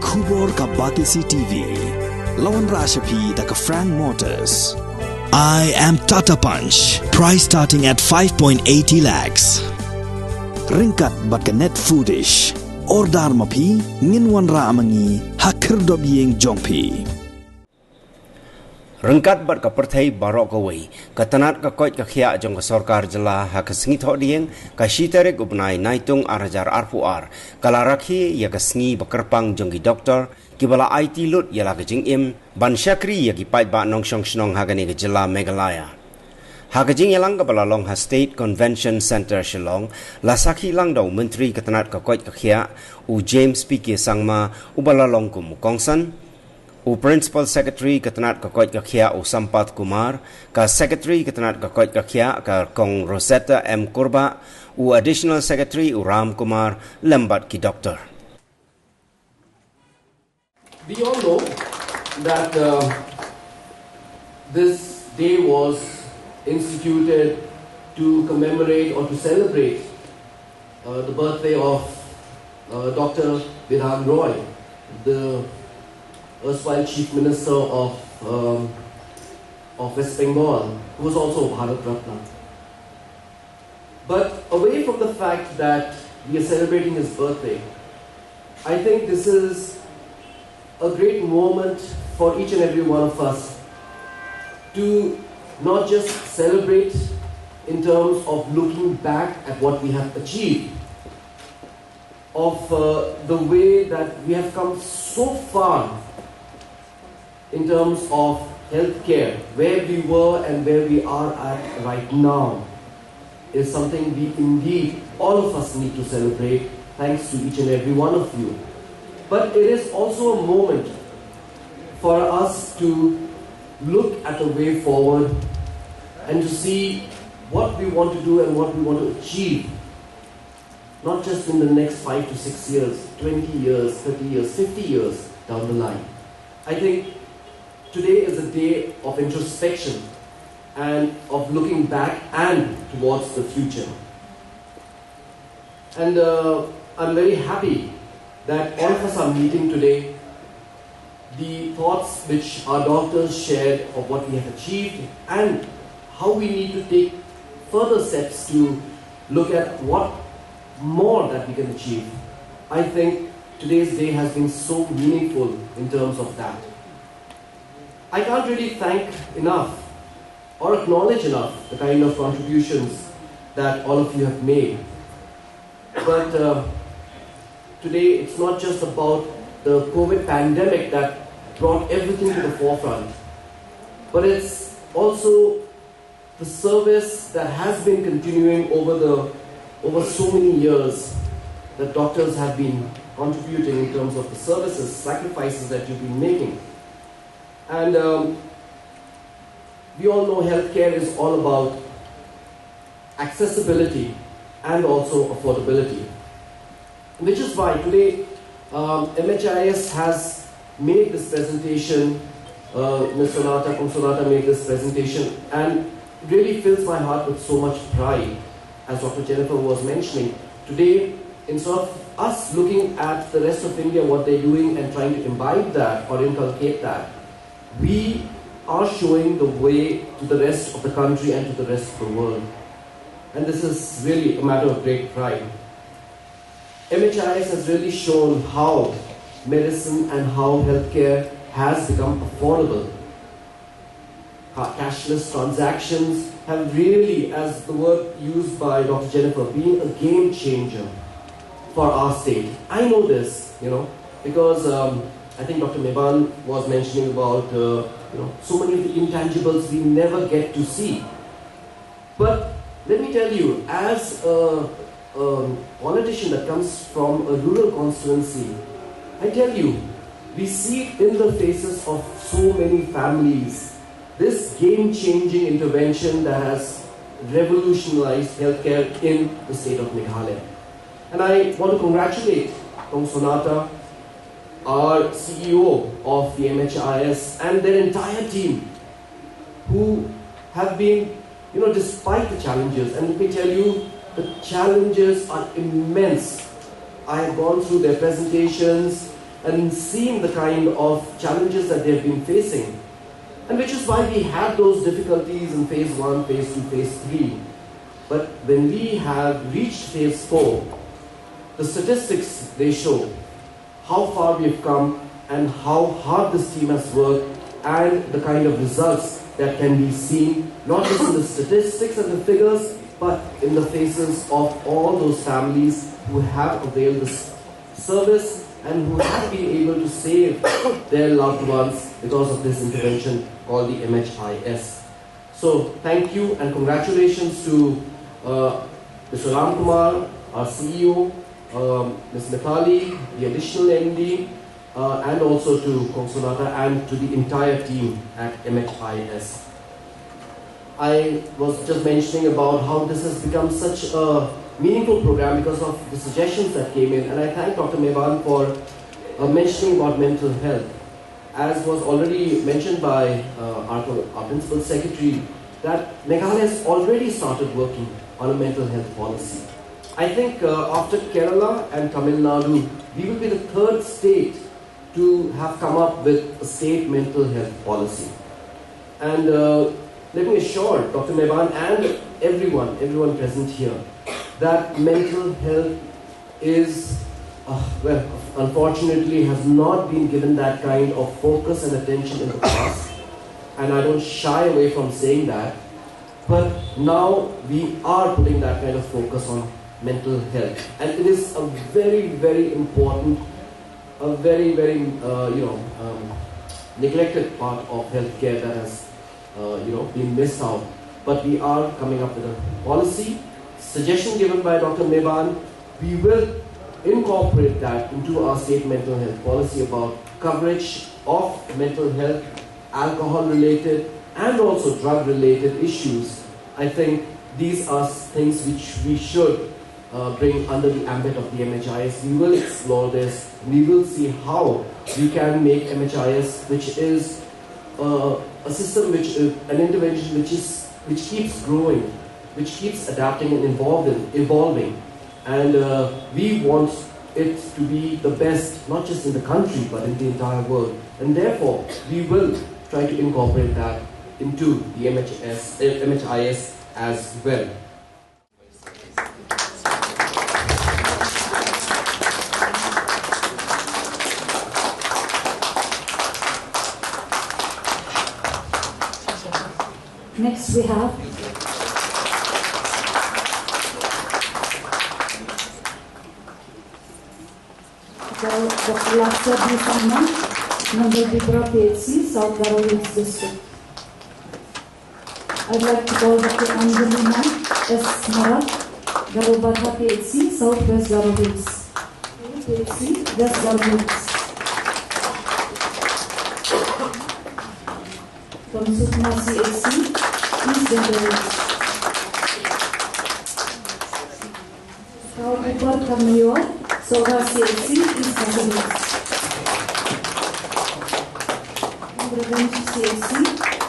Kubor ka Batisi TV. Lawan Rashapi da ka Frank Motors. I am Tata Punch. Price starting at 5.80 lakhs. Ringkat bat ka net foodish. Ordar mapi nginwan ra amangi hakir dobyeng jongpi. Rengkat bat ka perthai barok kawai ka Tnat ka Koit ka Khiah jong ka sarkar jela ha ka Sngi tho dieng ka shitarek upnai naitung arajar arpuar kala Rakhe ya ka Sngi ba Kyrpang jong ki doktor ki bala IT lut ya la ka jing im ban syakri ya ki pait ba nong shong snong ha ka ni ka jela Meghalaya ha ka jing yalang ka bala long ha State Convention Center Shillong la sakhi lang daw menteri ka Tnat ka Koit ka Khiah u James P.K. Sangma u bala long ku mukongsan u Principal Secretary ka Tnat ka Koit ka Khiah u Sampat Kumar, ka Secretary ka Tnat ka Koit ka Khiah ka Kong Rosetta M. Kurba, u Additional Secretary u Ram Kumar, lembat ki Doktor. We all know that this day was instituted to commemorate or to celebrate the birthday of Dr. Vidhan Roy, the erstwhile Chief Minister of West Bengal, who was also Bharat Ratna. But away from the fact that we are celebrating his birthday, I think this is a great moment for each and every one of us to not just celebrate in terms of looking back at what we have achieved, of the way that we have come so far in terms of healthcare, where we were and where we are at right now, is something we indeed, all of us need to celebrate, thanks to each and every one of you. But it is also a moment for us to look at a way forward and to see what we want to do and what we want to achieve, not just in the next 5 to 6 years, 20 years, 30 years, 50 years down the line. I think today is a day of introspection and of looking back and towards the future. And I'm very happy that all of us are meeting today. The thoughts which our doctors shared of what we have achieved and how we need to take further steps to look at what more that we can achieve. I think today's day has been so meaningful in terms of that. I can't really thank enough or acknowledge enough the kind of contributions that all of you have made. But today it's not just about the COVID pandemic that brought everything to the forefront, but it's also the service that has been continuing over so many years that doctors have been contributing in terms of the services, sacrifices that you've been making. And we all know healthcare is all about accessibility and also affordability. Which is why today MHIS has made this presentation, Ms. Sonata made this presentation, and really fills my heart with so much pride, as Dr. Jennifer was mentioning. Today, instead of us looking at the rest of India, what they're doing and trying to imbibe that or inculcate that, we are showing the way to the rest of the country and to the rest of the world. And this is really a matter of great pride. MHIS has really shown how medicine and how healthcare has become affordable. Cashless transactions have really, as the word used by Dr. Jennifer, been a game changer for our state. I know this, because I think Dr. Meban was mentioning about so many of the intangibles we never get to see. But let me tell you, as a politician that comes from a rural constituency, I tell you, we see it in the faces of so many families, this game-changing intervention that has revolutionized healthcare in the state of Meghalaya. And I want to congratulate Kong Sonata, our CEO of the MHIS, and their entire team, who have been, despite the challenges, and let me tell you, the challenges are immense. I have gone through their presentations, and seen the kind of challenges that they've been facing. And which is why we had those difficulties in phase 1, phase 2, phase 3. But when we have reached phase 4, the statistics, they show how far we've come and how hard this team has worked and the kind of results that can be seen, not just in the statistics and the figures, but in the faces of all those families who have availed this service and who have been able to save their loved ones because of this intervention called the MHIS. So thank you and congratulations to Mr. Ramkumar, our CEO, Ms. Mithali, the additional MD, and also to Kong Sonata and to the entire team at MHIS. I was just mentioning about how this has become such a meaningful program because of the suggestions that came in, and I thank Dr. Mevan for mentioning about mental health. As was already mentioned by our Principal Secretary, that Meghalaya has already started working on a mental health policy. I think after Kerala and Tamil Nadu, we will be the third state to have come up with a state mental health policy. And let me assure Dr. Mevan and everyone present here, that mental health is, well, unfortunately has not been given that kind of focus and attention in the past. And I don't shy away from saying that. But now we are putting that kind of focus on mental health. And it is a very, very important, a very, very, neglected part of healthcare that has, been missed out. But we are coming up with a policy. Suggestion given by Dr. Mevan, we will incorporate that into our state mental health policy about coverage of mental health, alcohol-related, and also drug-related issues. I think these are things which we should bring under the ambit of the MHIS. We will explore this. We will see how we can make MHIS, which is a system, which is an intervention which keeps growing, which keeps adapting and evolving. And we want it to be the best, not just in the country, but in the entire world. And therefore, we will try to incorporate that into the MHIS as well. Next we have Dr. Lakshya B. Salman, Number Bibra PHC, South Garowe District. I'd like to call Dr. Angelina S. Marat, Garobata PHC, South West Garowe PHC, West Garowe. From Sukma CHC, East Garowe. Frau Upar Kamyor, Soga CHC, East Garowe. Revenge CHC,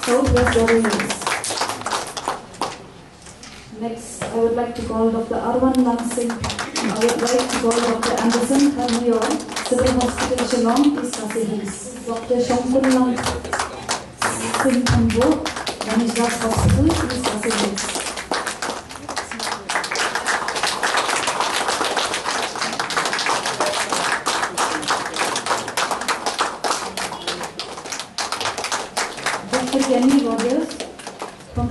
South West Garowe. Next, I would like to call Dr. Arwan Langsing. I would like to call Dr. Anderson Kamyor, Civil Hospital Shillong, East Garowe. Dr. Shankun Lang Singh Kambo, Ganeshdas Hospital, East Garowe. Dr. Kenny Rogers from